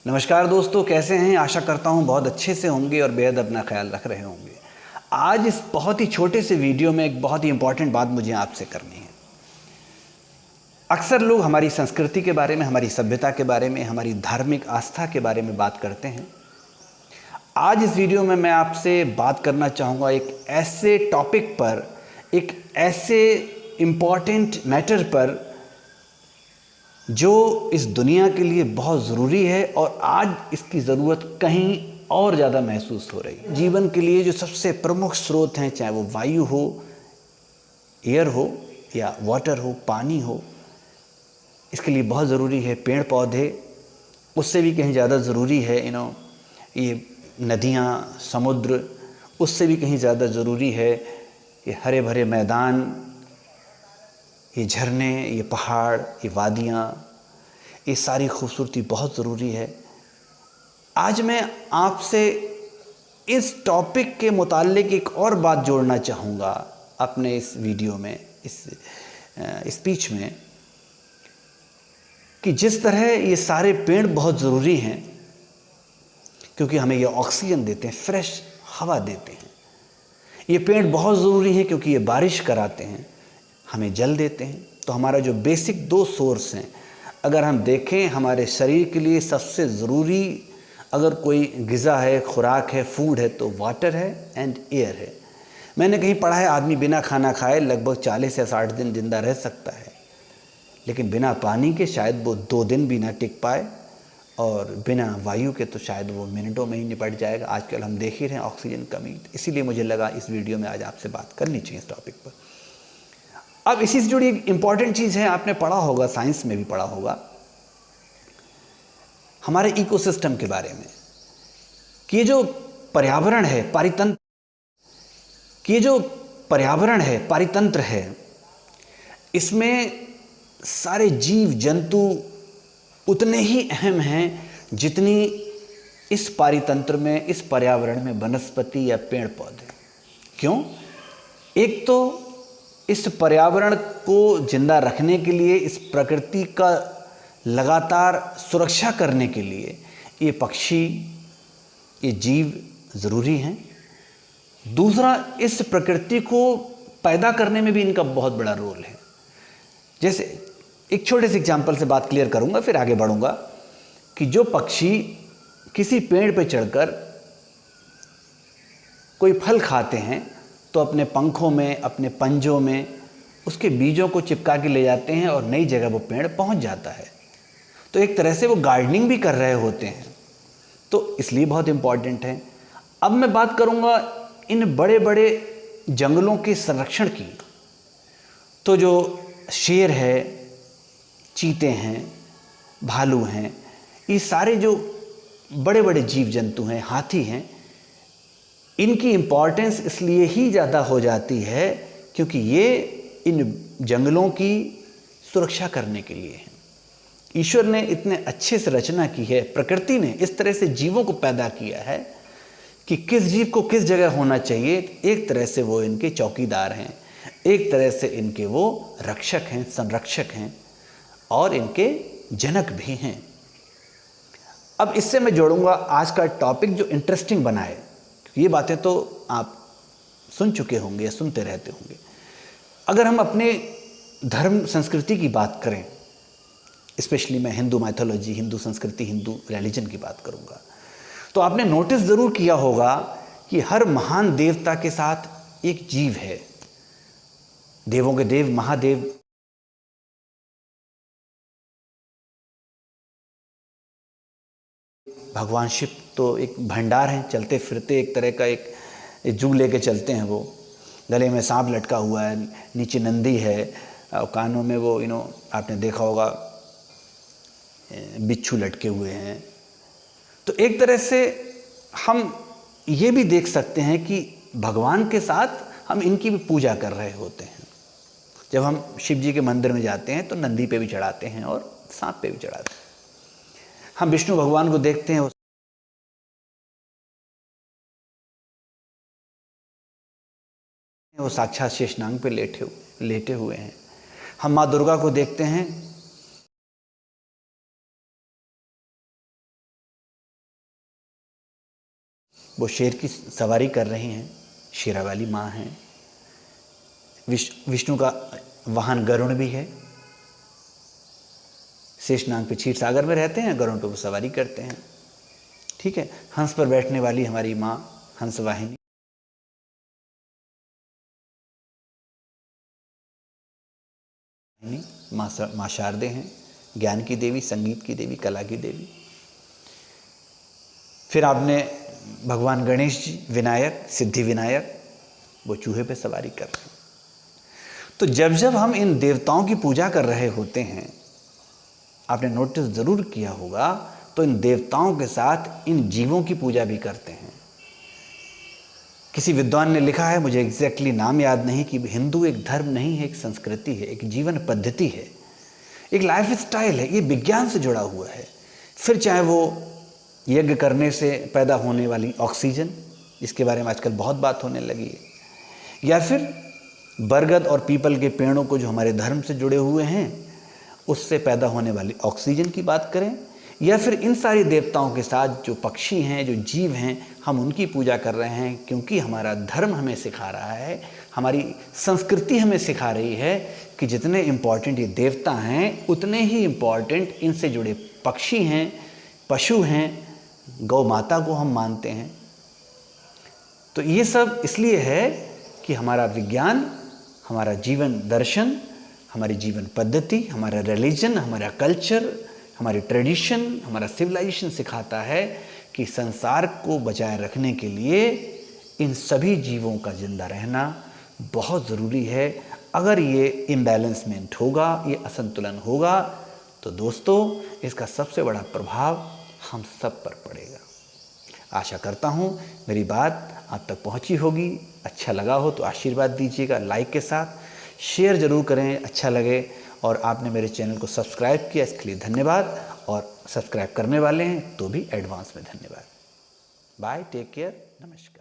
नमस्कार दोस्तों, कैसे हैं? आशा करता हूं बहुत अच्छे से होंगे और बेहद अपना ख्याल रख रहे होंगे। आज इस बहुत ही छोटे से वीडियो में एक बहुत ही इम्पॉर्टेंट बात मुझे आपसे करनी है। अक्सर लोग हमारी संस्कृति के बारे में, हमारी सभ्यता के बारे में, हमारी धार्मिक आस्था के बारे में बात करते हैं। आज इस वीडियो में मैं आपसे बात करना चाहूँगा एक ऐसे टॉपिक पर, एक ऐसे इम्पॉर्टेंट मैटर पर जो इस दुनिया के लिए बहुत ज़रूरी है और आज इसकी ज़रूरत कहीं और ज़्यादा महसूस हो रही है। जीवन के लिए जो सबसे प्रमुख स्रोत हैं, चाहे वो वायु हो, एयर हो या वाटर हो, पानी हो, इसके लिए बहुत ज़रूरी है पेड़ पौधे। उससे भी कहीं ज़्यादा ज़रूरी है ये नदियाँ, समुद्र। उससे भी कहीं ज़्यादा ज़रूरी है ये हरे भरे मैदान, ये झरने, ये पहाड़, ये वादियाँ, ये सारी खूबसूरती बहुत ज़रूरी है। आज मैं आपसे इस टॉपिक के मुताल्लिक एक और बात जोड़ना चाहूँगा अपने इस वीडियो में, इस स्पीच में, कि जिस तरह ये सारे पेड़ बहुत ज़रूरी हैं क्योंकि हमें ये ऑक्सीजन देते हैं, फ्रेश हवा देते हैं। ये पेड़ बहुत ज़रूरी हैं क्योंकि ये बारिश कराते हैं, हमें जल देते हैं। तो हमारा जो बेसिक दो सोर्स हैं, अगर हम देखें हमारे शरीर के लिए सबसे ज़रूरी अगर कोई ग़िज़ा है, खुराक है, फूड है, तो वाटर है एंड एयर है। मैंने कहीं पढ़ा है आदमी बिना खाना खाए लगभग 40 या 60 दिन ज़िंदा रह सकता है, लेकिन बिना पानी के शायद वो 2 दिन भी ना टिक पाए, और बिना वायु के तो शायद वो मिनटों में ही निपट जाएगा। आजकल हम देख ही रहे हैं ऑक्सीजन कमी। इसीलिए मुझे लगा इस वीडियो में आज आपसे बात करनी चाहिए इस टॉपिक पर। अब इसी से जुड़ी एक इम्पॉर्टेंट चीज़ है, आपने पढ़ा होगा, साइंस में भी पढ़ा होगा, हमारे इकोसिस्टम के बारे में, कि ये जो पर्यावरण है, पारितंत्र है, इसमें सारे जीव जंतु उतने ही अहम हैं जितनी इस पारितंत्र में, इस पर्यावरण में वनस्पति या पेड़ पौधे। क्यों? एक तो इस पर्यावरण को जिंदा रखने के लिए, इस प्रकृति का लगातार सुरक्षा करने के लिए ये पक्षी, ये जीव ज़रूरी हैं। दूसरा, इस प्रकृति को पैदा करने में भी इनका बहुत बड़ा रोल है। जैसे एक छोटे से एग्जाम्पल से बात क्लियर करूंगा, फिर आगे बढ़ूंगा, कि जो पक्षी किसी पेड़ पर चढ़कर कोई फल खाते हैं तो अपने पंखों में, अपने पंजों में उसके बीजों को चिपका के ले जाते हैं और नई जगह वो पेड़ पहुंच जाता है। तो एक तरह से वो गार्डनिंग भी कर रहे होते हैं, तो इसलिए बहुत इम्पॉर्टेंट है। अब मैं बात करूंगा इन बड़े बड़े जंगलों के संरक्षण की। तो जो शेर है, चीते हैं, भालू हैं, ये सारे जो बड़े बड़े जीव जंतु हैं, हाथी हैं, इनकी इम्पॉर्टेंस इसलिए ही ज़्यादा हो जाती है क्योंकि ये इन जंगलों की सुरक्षा करने के लिए हैं। ईश्वर ने इतने अच्छे से रचना की है, प्रकृति ने इस तरह से जीवों को पैदा किया है कि किस जीव को किस जगह होना चाहिए। एक तरह से वो इनके चौकीदार हैं, एक तरह से इनके वो रक्षक हैं, संरक्षक हैं और इनके जनक भी हैं। अब इससे मैं जोड़ूंगा आज का टॉपिक जो इंटरेस्टिंग बना है। ये बातें तो आप सुन चुके होंगे या सुनते रहते होंगे। अगर हम अपने धर्म संस्कृति की बात करें, स्पेशली मैं हिंदू माइथोलॉजी, हिंदू संस्कृति, हिंदू रिलीजन की बात करूंगा, तो आपने नोटिस ज़रूर किया होगा कि हर महान देवता के साथ एक जीव है। देवों के देव महादेव, भगवान शिव तो एक भंडार हैं, चलते फिरते एक तरह का एक जू लेके चलते हैं। वो गले में सांप लटका हुआ है, नीचे नंदी है, और कानों में वो आपने देखा होगा बिच्छू लटके हुए हैं। तो एक तरह से हम ये भी देख सकते हैं कि भगवान के साथ हम इनकी भी पूजा कर रहे होते हैं। जब हम शिव जी के मंदिर में जाते हैं तो नंदी पे भी चढ़ाते हैं और सांप पे भी चढ़ाते हैं। हम विष्णु भगवान को देखते हैं, वो साक्षात शेषनाग पे लेटे हुए हैं। हम माँ दुर्गा को देखते हैं, वो शेर की सवारी कर रही हैं, शेरावाली माँ हैं। विष्णु का वाहन गरुड़ भी है। शेषनाग पे क्षीर सागर में रहते हैं, गरुड़ पे वो सवारी करते हैं। ठीक है, हंस पर बैठने वाली हमारी माँ हंस वाहिनी। माँ शारदे हैं, ज्ञान की देवी, संगीत की देवी, कला की देवी। फिर आपने भगवान गणेश जी, विनायक, सिद्धि विनायक, वो चूहे पे सवारी कर रहे हैं। तो जब जब हम इन देवताओं की पूजा कर रहे होते हैं, आपने नोटिस ज़रूर किया होगा, तो इन देवताओं के साथ इन जीवों की पूजा भी करते हैं। किसी विद्वान ने लिखा है, मुझे एग्जैक्टली नाम याद नहीं, कि हिंदू एक धर्म नहीं है, एक संस्कृति है, एक जीवन पद्धति है, एक लाइफ स्टाइल है, ये विज्ञान से जुड़ा हुआ है। फिर चाहे वो यज्ञ करने से पैदा होने वाली ऑक्सीजन, जिसके बारे में आजकल बहुत बात होने लगी है, या फिर बरगद और पीपल के पेड़ों को जो हमारे धर्म से जुड़े हुए हैं उससे पैदा होने वाली ऑक्सीजन की बात करें, या फिर इन सारी देवताओं के साथ जो पक्षी हैं, जो जीव हैं, हम उनकी पूजा कर रहे हैं, क्योंकि हमारा धर्म हमें सिखा रहा है, हमारी संस्कृति हमें सिखा रही है कि जितने इम्पॉर्टेंट ये देवता हैं उतने ही इम्पॉर्टेंट इनसे जुड़े पक्षी हैं, पशु हैं, गौ माता को हम मानते हैं। तो ये सब इसलिए है कि हमारा विज्ञान, हमारा जीवन दर्शन, हमारी जीवन पद्धति, हमारा रिलीजन, हमारा कल्चर, हमारी ट्रेडिशन, हमारा सिविलाइजेशन सिखाता है कि संसार को बचाए रखने के लिए इन सभी जीवों का जिंदा रहना बहुत ज़रूरी है। अगर ये इम्बैलेंसमेंट होगा, ये असंतुलन होगा, तो दोस्तों इसका सबसे बड़ा प्रभाव हम सब पर पड़ेगा। आशा करता हूँ मेरी बात आप तक पहुँची होगी। अच्छा लगा हो तो आशीर्वाद दीजिएगा लाइक के साथ, शेयर ज़रूर करें अच्छा लगे, और आपने मेरे चैनल को सब्सक्राइब किया इसके लिए धन्यवाद, और सब्सक्राइब करने वाले हैं तो भी एडवांस में धन्यवाद। बाय, टेक केयर, नमस्कार।